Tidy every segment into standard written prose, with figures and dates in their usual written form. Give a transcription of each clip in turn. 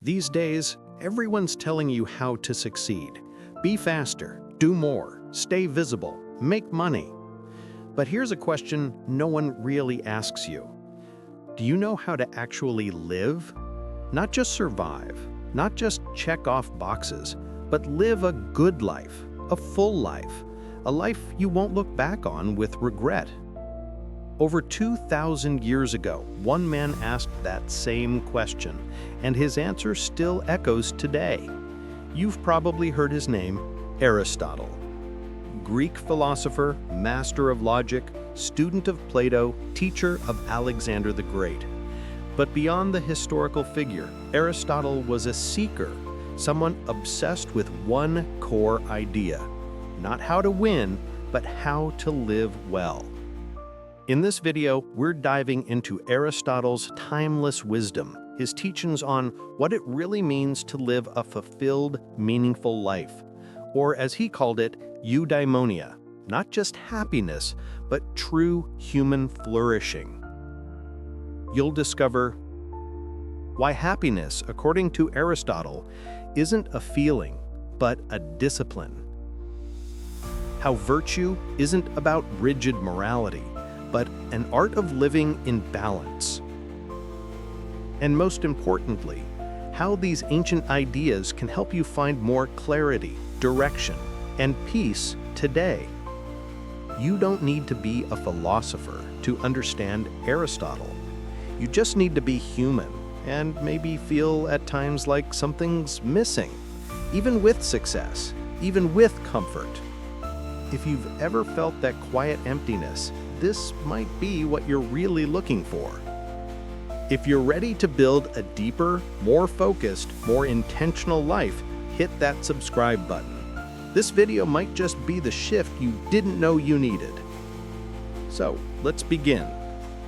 These days, everyone's telling you how to succeed. Be faster, do more, stay visible, make money. But here's a question no one really asks you. Do you know how to actually live? Not just survive, not just check off boxes, but live a good life, a full life, a life you won't look back on with regret. Over 2,000 years ago, one man asked that same question, and his answer still echoes today. You've probably heard his name, Aristotle. Greek philosopher, master of logic, student of Plato, teacher of Alexander the Great. But beyond the historical figure, Aristotle was a seeker, someone obsessed with one core idea. Not how to win, but how to live well. In this video, we're diving into Aristotle's timeless wisdom, his teachings on what it really means to live a fulfilled, meaningful life, or as he called it, Eudaimonia, not just happiness, but true human flourishing. You'll discover why happiness, according to Aristotle, isn't a feeling, but a discipline. How virtue isn't about rigid morality, but an art of living in balance. And most importantly, how these ancient ideas can help you find more clarity, direction, and peace today. You don't need to be a philosopher to understand Aristotle. You just need to be human and maybe feel at times like something's missing, even with success, even with comfort. If you've ever felt that quiet emptiness, this might be what you're really looking for. If you're ready to build a deeper, more focused, more intentional life, hit that subscribe button. This video might just be the shift you didn't know you needed. So, let's begin.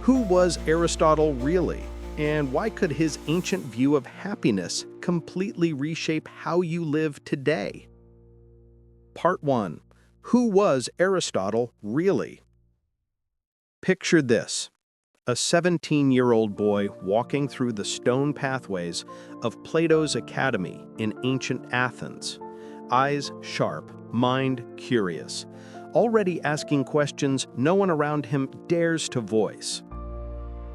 Who was Aristotle really? And why could his ancient view of happiness completely reshape how you live today? Part 1. Who was Aristotle really? Picture this, a 17-year-old boy walking through the stone pathways of Plato's academy in ancient Athens, eyes sharp, mind curious, already asking questions no one around him dares to voice.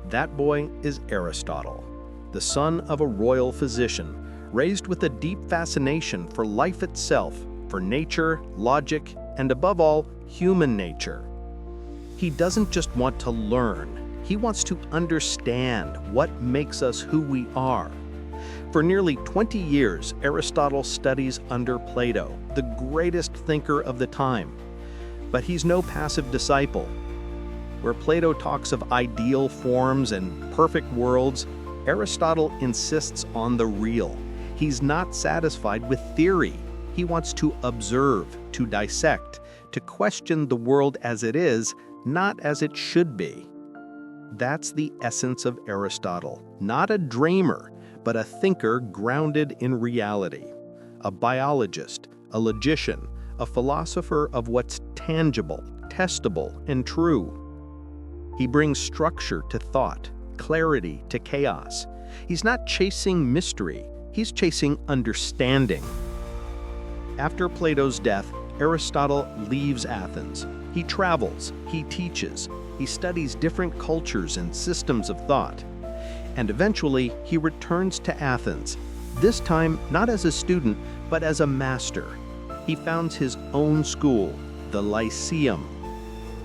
That boy is Aristotle, the son of a royal physician, raised with a deep fascination for life itself, for nature, logic, and above all, human nature. He doesn't just want to learn, he wants to understand what makes us who we are. For nearly 20 years, Aristotle studies under Plato, the greatest thinker of the time. But he's no passive disciple. Where Plato talks of ideal forms and perfect worlds, Aristotle insists on the real. He's not satisfied with theory. He wants to observe, to dissect, to question the world as it is, not as it should be. That's the essence of Aristotle, not a dreamer, but a thinker grounded in reality. A biologist, a logician, a philosopher of what's tangible, testable, and true. He brings structure to thought, clarity to chaos. He's not chasing mystery, he's chasing understanding. After Plato's death, Aristotle leaves Athens. He travels, he teaches, he studies different cultures and systems of thought. And eventually, he returns to Athens, this time not as a student, but as a master. He founds his own school, the Lyceum,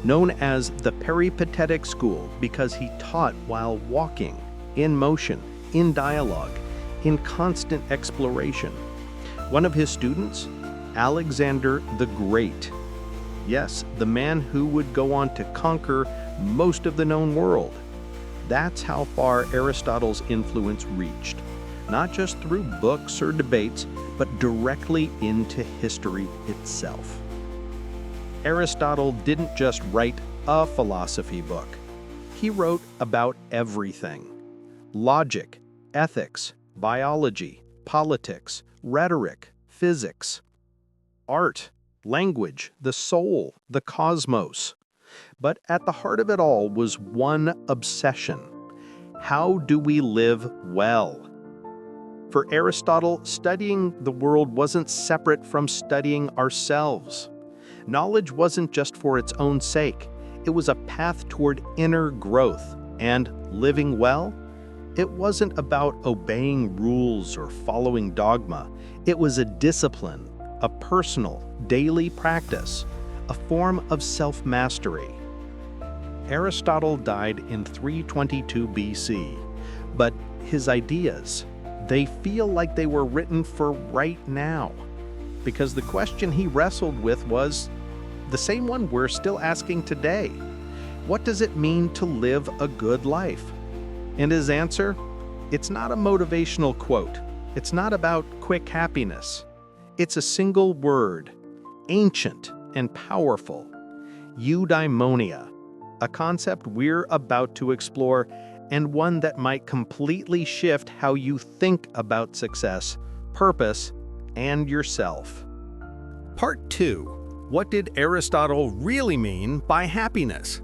known as the Peripatetic School because he taught while walking, in motion, in dialogue, in constant exploration. One of his students, Alexander the Great. Yes, the man who would go on to conquer most of the known world. That's how far Aristotle's influence reached, not just through books or debates, but directly into history itself. Aristotle didn't just write a philosophy book. He wrote about everything. Logic, ethics, biology, politics, rhetoric, physics, art, language, the soul, the cosmos. But at the heart of it all was one obsession. How do we live well? For Aristotle, studying the world wasn't separate from studying ourselves. Knowledge wasn't just for its own sake. It was a path toward inner growth. And living well? It wasn't about obeying rules or following dogma. It was a discipline, a personal, daily practice, a form of self-mastery. Aristotle died in 322 BC, but his ideas, they feel like they were written for right now, because the question he wrestled with was the same one we're still asking today. What does it mean to live a good life? And his answer? It's not a motivational quote. It's not about quick happiness. It's a single word, ancient and powerful. Eudaimonia, a concept we're about to explore, and one that might completely shift how you think about success, purpose, and yourself. Part 2. What did Aristotle really mean by happiness?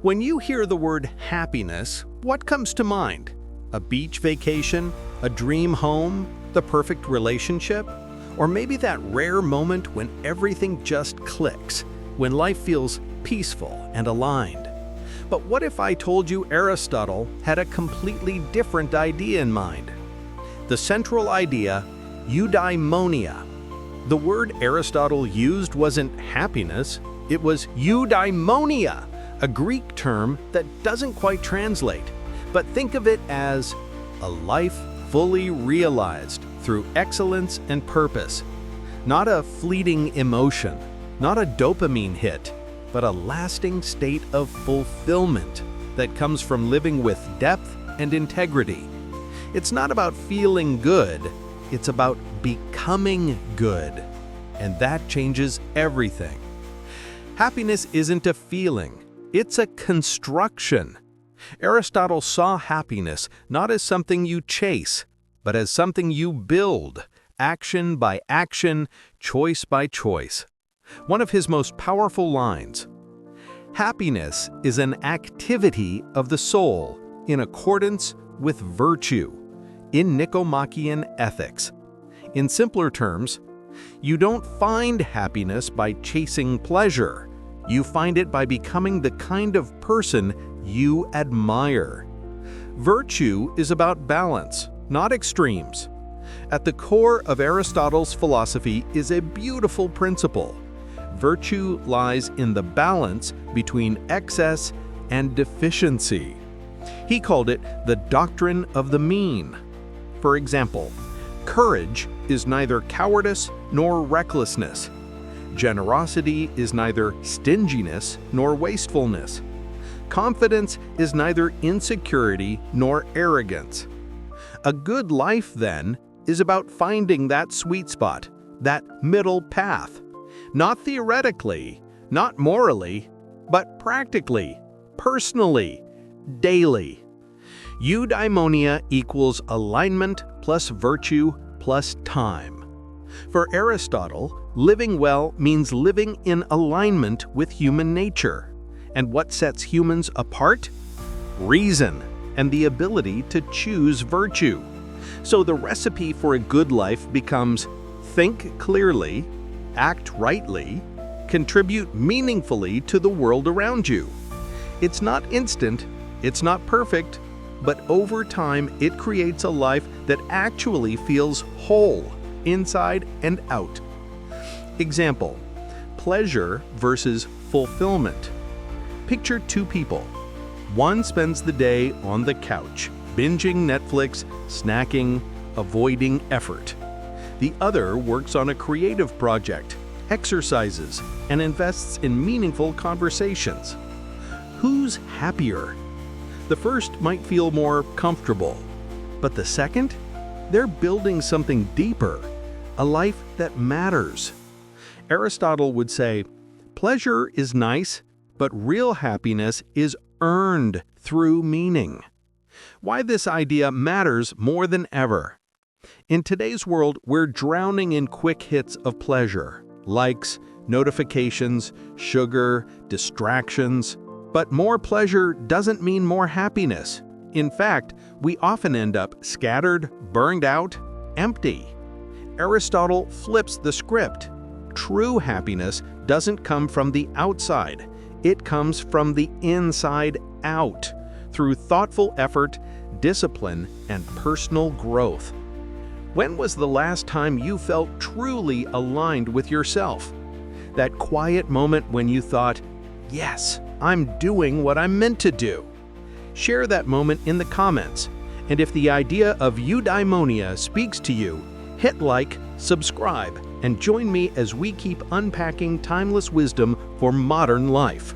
When you hear the word happiness, what comes to mind? A beach vacation? A dream home? The perfect relationship? Or maybe that rare moment when everything just clicks, when life feels peaceful and aligned. But what if I told you Aristotle had a completely different idea in mind? The central idea, eudaimonia. The word Aristotle used wasn't happiness, it was eudaimonia, a Greek term that doesn't quite translate. But think of it as a life fully realized through excellence and purpose. Not a fleeting emotion, not a dopamine hit, but a lasting state of fulfillment that comes from living with depth and integrity. It's not about feeling good, it's about becoming good. And that changes everything. Happiness isn't a feeling, it's a construction. Aristotle saw happiness not as something you chase, but as something you build, action by action, choice by choice. One of his most powerful lines, "Happiness is an activity of the soul in accordance with virtue," in Nicomachean Ethics. In simpler terms, you don't find happiness by chasing pleasure. You find it by becoming the kind of person you admire. Virtue is about balance, not extremes. At the core of Aristotle's philosophy is a beautiful principle. Virtue lies in the balance between excess and deficiency. He called it the doctrine of the mean. For example, courage is neither cowardice nor recklessness. Generosity is neither stinginess nor wastefulness. Confidence is neither insecurity nor arrogance. A good life, then, is about finding that sweet spot, that middle path. Not theoretically, not morally, but practically, personally, daily. Eudaimonia equals alignment plus virtue plus time. For Aristotle, living well means living in alignment with human nature. And what sets humans apart? Reason and the ability to choose virtue. So the recipe for a good life becomes think clearly, act rightly, contribute meaningfully to the world around you. It's not instant, it's not perfect, but over time it creates a life that actually feels whole, inside and out. Example, pleasure versus fulfillment. Picture two people. One spends the day on the couch, binging Netflix, snacking, avoiding effort. The other works on a creative project, exercises, and invests in meaningful conversations. Who's happier? The first might feel more comfortable, but the second? They're building something deeper, a life that matters. Aristotle would say, pleasure is nice, but real happiness is earned through meaning. Why this idea matters more than ever. In today's world, we're drowning in quick hits of pleasure, likes, notifications, sugar, distractions. But more pleasure doesn't mean more happiness. In fact, we often end up scattered, burned out, empty. Aristotle flips the script. True happiness doesn't come from the outside. It comes from the inside out, through thoughtful effort, discipline, and personal growth. When was the last time you felt truly aligned with yourself? That quiet moment when you thought, yes, I'm doing what I'm meant to do. Share that moment in the comments. And if the idea of eudaimonia speaks to you, hit like, subscribe, and join me as we keep unpacking timeless wisdom for modern life.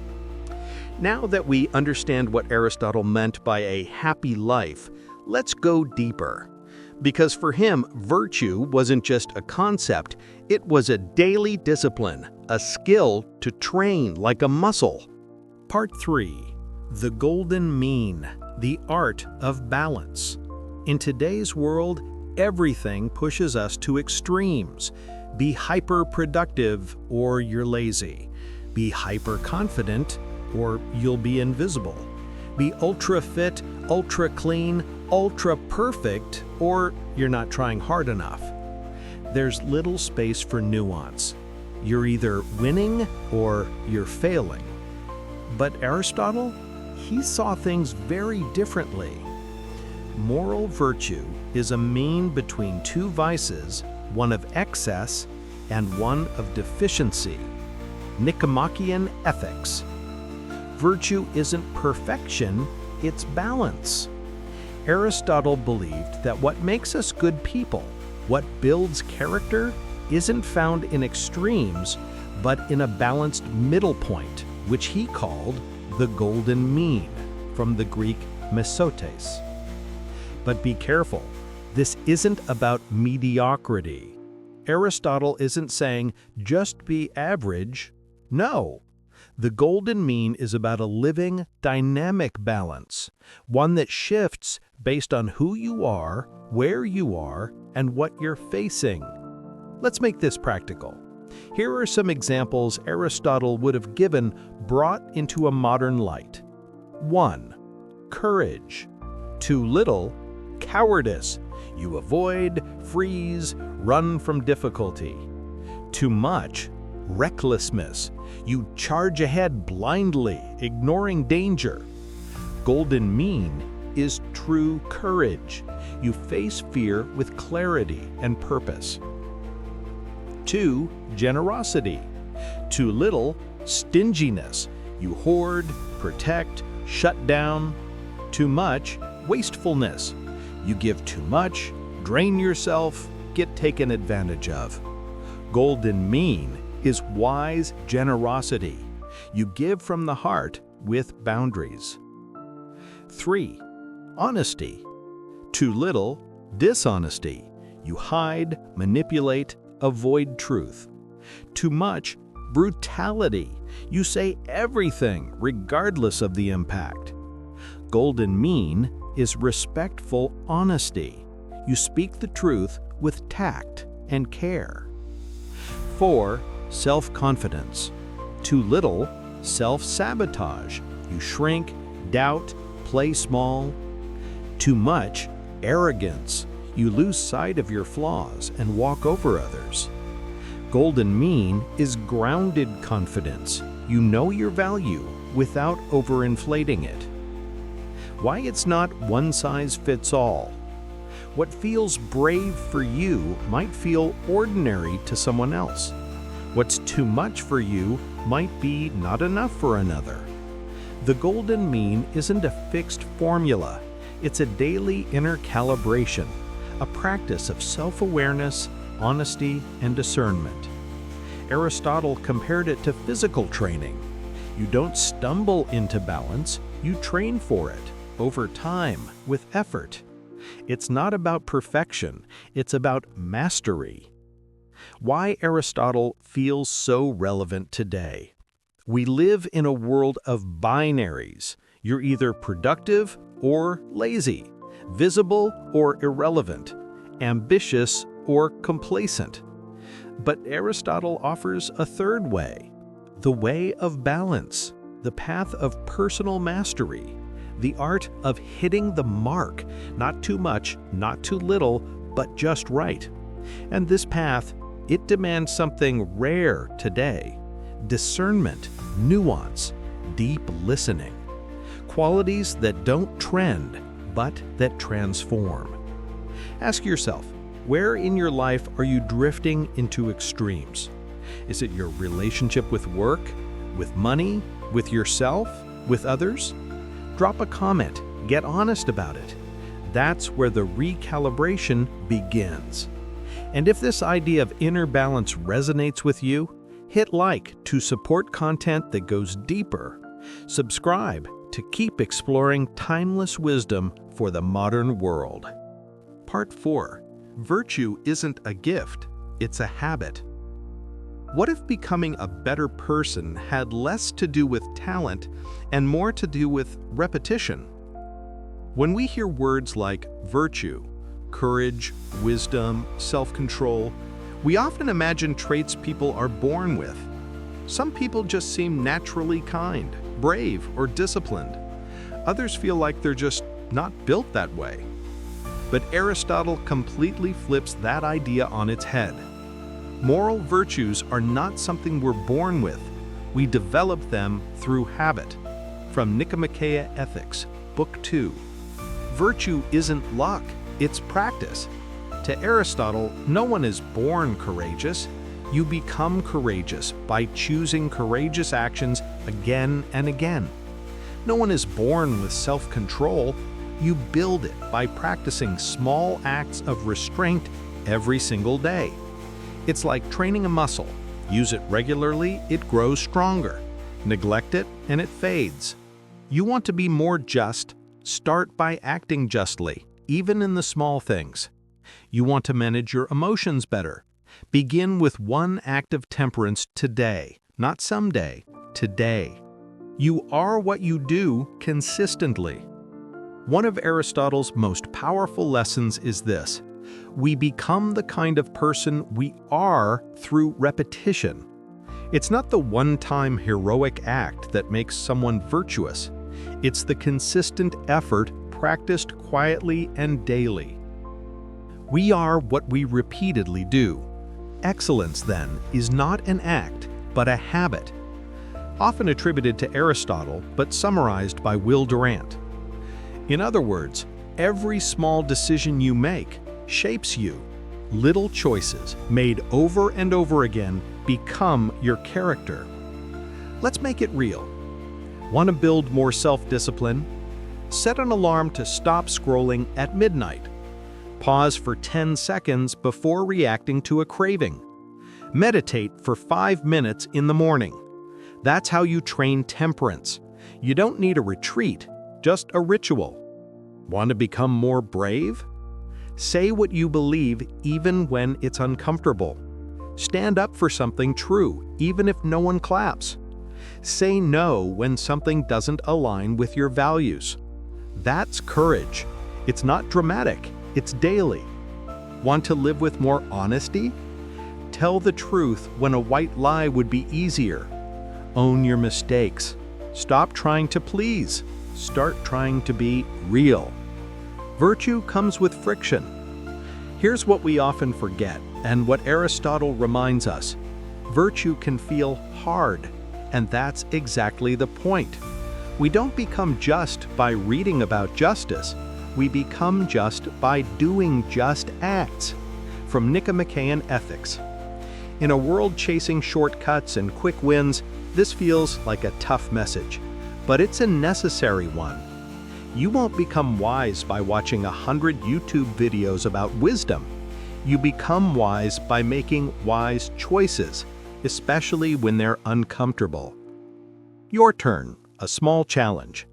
Now that we understand what Aristotle meant by a happy life, let's go deeper. Because for him, virtue wasn't just a concept, it was a daily discipline, a skill to train like a muscle. Part 3. The Golden Mean, the art of balance. In today's world, everything pushes us to extremes. Be hyper-productive or you're lazy. Be hyper-confident or you'll be invisible. Be ultra-fit, ultra-clean, ultra-perfect, or you're not trying hard enough. There's little space for nuance. You're either winning or you're failing. But Aristotle, he saw things very differently. Moral virtue is a mean between two vices, one of excess and one of deficiency. Nicomachean ethics. Virtue isn't perfection, it's balance. Aristotle believed that what makes us good people, what builds character, isn't found in extremes, but in a balanced middle point, which he called the golden mean, from the Greek mesotes. But be careful, this isn't about mediocrity. Aristotle isn't saying just be average. No. The golden mean is about a living, dynamic balance, one that shifts based on who you are, where you are, and what you're facing. Let's make this practical. Here are some examples Aristotle would have given brought into a modern light. 1. Courage. Too little, cowardice. You avoid, freeze, run from difficulty. Too much, recklessness. You charge ahead blindly, ignoring danger. Golden mean is true courage. You face fear with clarity and purpose. 2. Generosity. Too little, stinginess. You hoard, protect, shut down. Too much, wastefulness. You give too much, drain yourself, get taken advantage of. Golden mean is wise generosity. You give from the heart with boundaries. 3. Honesty. Too little, dishonesty. You hide, manipulate, avoid truth. Too much, brutality. You say everything regardless of the impact. Golden mean is respectful honesty. You speak the truth with tact and care. 4. Self-confidence. Too little, self-sabotage. You shrink, doubt, play small. Too much, arrogance. You lose sight of your flaws and walk over others. Golden mean is grounded confidence. You know your value without overinflating it. Why it's not one size fits all. What feels brave for you might feel ordinary to someone else. What's too much for you might be not enough for another. The golden mean isn't a fixed formula. It's a daily inner calibration, a practice of self-awareness, honesty, and discernment. Aristotle compared it to physical training. You don't stumble into balance, you train for it, over time, with effort. It's not about perfection, it's about mastery. Why Aristotle feels so relevant today. We live in a world of binaries. You're either productive or lazy, visible or irrelevant, ambitious or complacent. But Aristotle offers a third way, the way of balance, the path of personal mastery, the art of hitting the mark, not too much, not too little, but just right. And this path, it demands something rare today: discernment, nuance, deep listening. Qualities that don't trend, but that transform. Ask yourself, where in your life are you drifting into extremes? Is it your relationship with work, with money, with yourself, with others? Drop a comment, get honest about it. That's where the recalibration begins. And if this idea of inner balance resonates with you, hit like to support content that goes deeper. Subscribe to keep exploring timeless wisdom for the modern world. Part 4. Virtue isn't a gift, it's a habit. What if becoming a better person had less to do with talent and more to do with repetition? When we hear words like virtue, courage, wisdom, self-control, we often imagine traits people are born with. Some people just seem naturally kind, brave, or disciplined. Others feel like they're just not built that way. But Aristotle completely flips that idea on its head. Moral virtues are not something we're born with. We develop them through habit. From Nicomacheia Ethics, Book 2. Virtue isn't luck, it's practice. To Aristotle, no one is born courageous. You become courageous by choosing courageous actions again and again. No one is born with self-control. You build it by practicing small acts of restraint every single day. It's like training a muscle. Use it regularly, it grows stronger. Neglect it, and it fades. You want to be more just? Start by acting justly, even in the small things. You want to manage your emotions better? Begin with one act of temperance today, not someday, today. You are what you do consistently. One of Aristotle's most powerful lessons is this: we become the kind of person we are through repetition. It's not the one-time heroic act that makes someone virtuous. It's the consistent effort practiced quietly and daily. We are what we repeatedly do. Excellence, then, is not an act, but a habit. Often attributed to Aristotle, but summarized by Will Durant. In other words, every small decision you make shapes you. Little choices, made over and over again, become your character. Let's make it real. Want to build more self-discipline? Set an alarm to stop scrolling at midnight. Pause for 10 seconds before reacting to a craving. Meditate for 5 minutes in the morning. That's how you train temperance. You don't need a retreat, just a ritual. Want to become more brave? Say what you believe even when it's uncomfortable. Stand up for something true, even if no one claps. Say no when something doesn't align with your values. That's courage. It's not dramatic, it's daily. Want to live with more honesty? Tell the truth when a white lie would be easier. Own your mistakes. Stop trying to please. Start trying to be real. Virtue comes with friction. Here's what we often forget, and what Aristotle reminds us. Virtue can feel hard, and that's exactly the point. We don't become just by reading about justice. We become just by doing just acts. From Nicomachean Ethics. In a world chasing shortcuts and quick wins, this feels like a tough message, but it's a necessary one. You won't become wise by watching 100 YouTube videos about wisdom. You become wise by making wise choices, especially when they're uncomfortable. Your turn, a small challenge.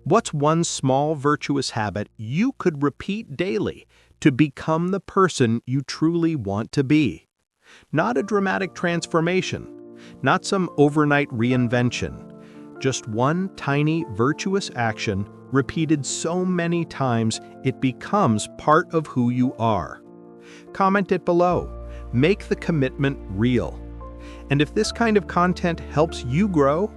What's one small virtuous habit you could repeat daily to become the person you truly want to be? Not a dramatic transformation, not some overnight reinvention, just one tiny virtuous action repeated so many times it becomes part of who you are. Comment it below. Make the commitment real. And if this kind of content helps you grow,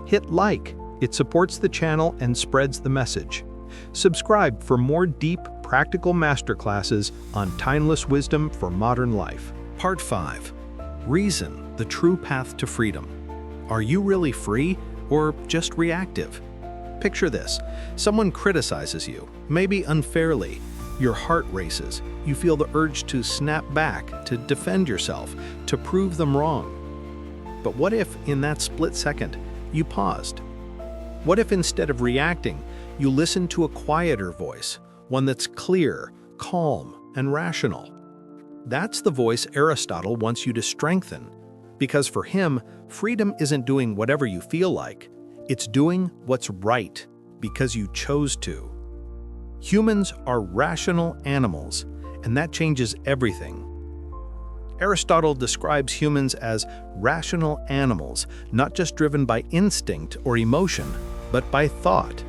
hit like. It supports the channel and spreads the message. Subscribe for more deep, practical masterclasses on timeless wisdom for modern life. Part 5. Reason, the true path to freedom. Are you really free or just reactive? Picture this. Someone criticizes you, maybe unfairly. Your heart races. You feel the urge to snap back, to defend yourself, to prove them wrong. But what if, in that split second, you paused? What if instead of reacting, you listened to a quieter voice, one that's clear, calm, and rational? That's the voice Aristotle wants you to strengthen, because for him, freedom isn't doing whatever you feel like. It's doing what's right because you chose to. Humans are rational animals, and that changes everything. Aristotle describes humans as rational animals, not just driven by instinct or emotion, but by thought.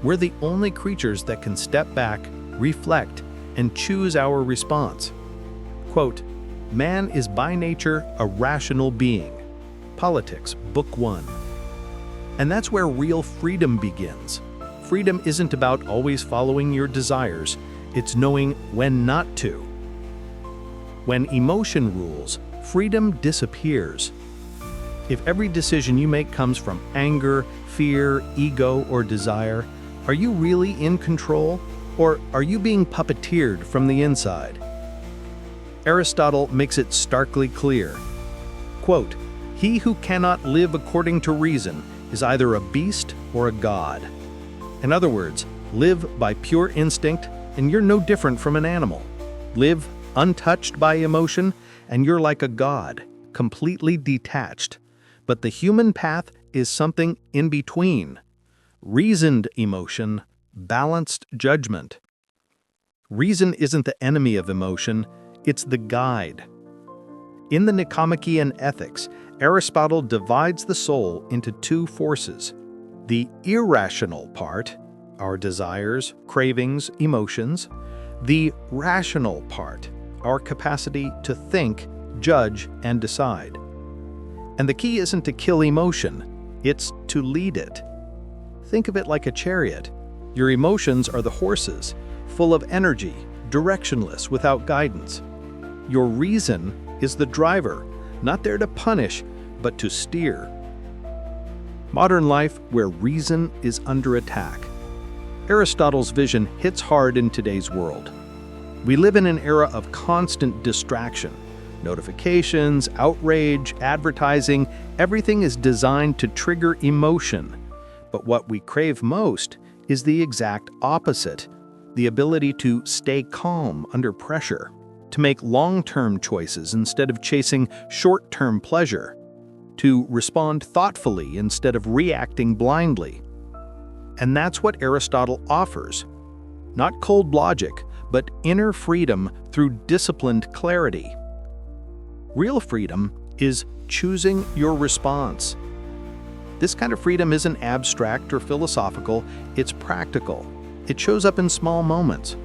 We're the only creatures that can step back, reflect, and choose our response. Quote, "Man is by nature a rational being." Politics, Book 1. And that's where real freedom begins. Freedom isn't about always following your desires, it's knowing when not to. When emotion rules, freedom disappears. If every decision you make comes from anger, fear, ego, or desire, are you really in control, or are you being puppeteered from the inside? Aristotle makes it starkly clear. Quote, "He who cannot live according to reason is either a beast or a god." In other words, live by pure instinct, and you're no different from an animal. Live untouched by emotion, and you're like a god, completely detached. But the human path is something in between. Reasoned emotion, balanced judgment. Reason isn't the enemy of emotion, it's the guide. In the Nicomachean Ethics, Aristotle divides the soul into two forces. The irrational part, our desires, cravings, emotions. The rational part, our capacity to think, judge, and decide. And the key isn't to kill emotion, it's to lead it. Think of it like a chariot. Your emotions are the horses, full of energy, directionless, without guidance. Your reason is the driver, not there to punish, but to steer. Modern life where reason is under attack. Aristotle's vision hits hard in today's world. We live in an era of constant distraction. Notifications, outrage, advertising, everything is designed to trigger emotion. But what we crave most is the exact opposite, the ability to stay calm under pressure, to make long-term choices instead of chasing short-term pleasure, to respond thoughtfully instead of reacting blindly. And that's what Aristotle offers. Not cold logic, but inner freedom through disciplined clarity. Real freedom is choosing your response. This kind of freedom isn't abstract or philosophical, it's practical. It shows up in small moments.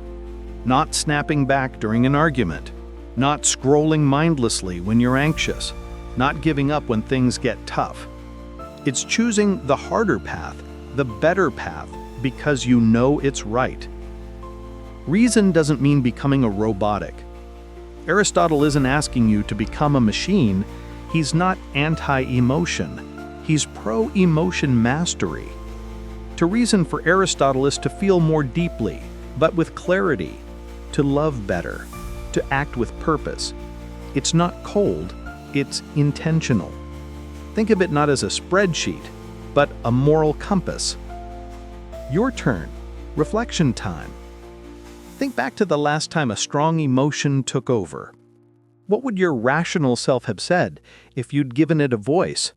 Not snapping back during an argument, not scrolling mindlessly when you're anxious, not giving up when things get tough. It's choosing the harder path, the better path, because you know it's right. Reason doesn't mean becoming a robotic. Aristotle isn't asking you to become a machine. He's not anti-emotion. He's pro-emotion mastery. To reason for Aristotle is to feel more deeply, but with clarity, to love better, to act with purpose. It's not cold, it's intentional. Think of it not as a spreadsheet, but a moral compass. Your turn. Reflection time. Think back to the last time a strong emotion took over. What would your rational self have said if you'd given it a voice?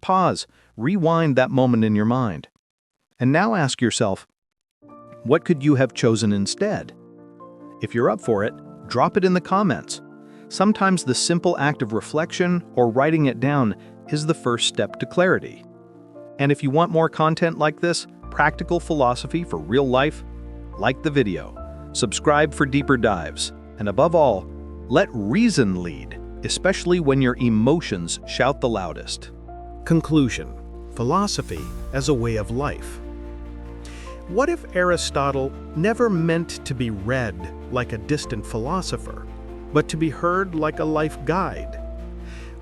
Pause, rewind that moment in your mind. And now ask yourself, what could you have chosen instead? If you're up for it, drop it in the comments. Sometimes the simple act of reflection or writing it down is the first step to clarity. And if you want more content like this, practical philosophy for real life, like the video, subscribe for deeper dives, and above all, let reason lead, especially when your emotions shout the loudest. Conclusion: philosophy as a way of life. What if Aristotle never meant to be read like a distant philosopher, but to be heard like a life guide?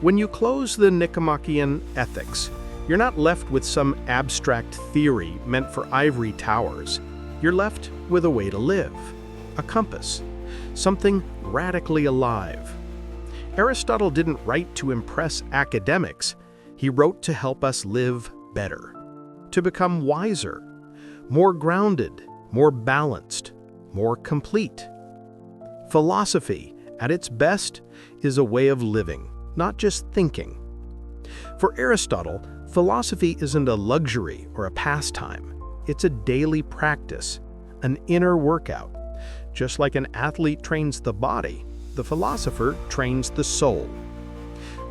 When you close the Nicomachean Ethics, you're not left with some abstract theory meant for ivory towers. You're left with a way to live, a compass, something radically alive. Aristotle didn't write to impress academics. He wrote to help us live better, to become wiser, more grounded, more balanced, more complete. Philosophy, at its best, is a way of living, not just thinking. For Aristotle, philosophy isn't a luxury or a pastime. It's a daily practice, an inner workout. Just like an athlete trains the body, the philosopher trains the soul.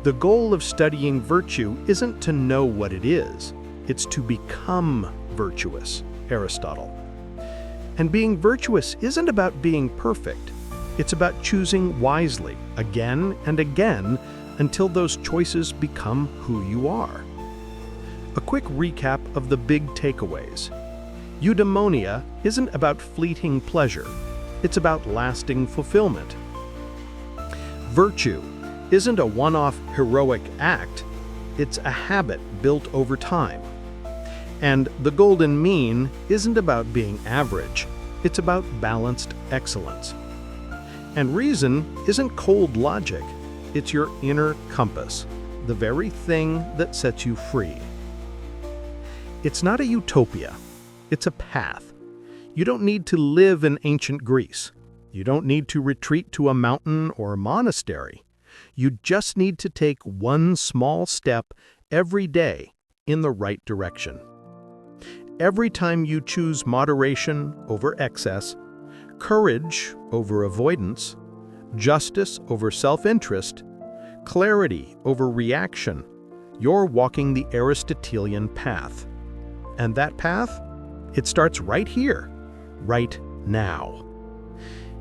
The goal of studying virtue isn't to know what it is, it's to become virtuous, Aristotle. And being virtuous isn't about being perfect. It's about choosing wisely, again and again, until those choices become who you are. A quick recap of the big takeaways. Eudaimonia isn't about fleeting pleasure. It's about lasting fulfillment. Virtue isn't a one-off heroic act. It's a habit built over time. And the golden mean isn't about being average. It's about balanced excellence. And reason isn't cold logic. It's your inner compass, the very thing that sets you free. It's not a utopia. It's a path. You don't need to live in ancient Greece. You don't need to retreat to a mountain or a monastery. You just need to take one small step every day in the right direction. Every time you choose moderation over excess, courage over avoidance, justice over self-interest, clarity over reaction, you're walking the Aristotelian path. And that path? It starts right here, right now.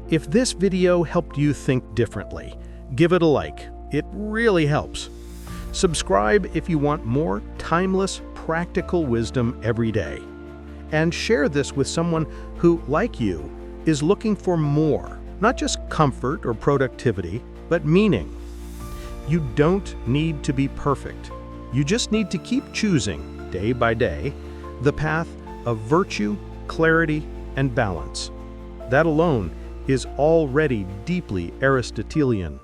If this video helped you think differently, give it a like. It really helps. Subscribe if you want more timeless, practical wisdom every day. And share this with someone who, like you, is looking for more, not just comfort or productivity, but meaning. You don't need to be perfect. You just need to keep choosing, day by day, the path of virtue, clarity, and balance. That alone is already deeply Aristotelian.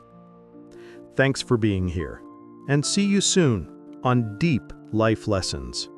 Thanks for being here, and see you soon on Deep Life Lessons.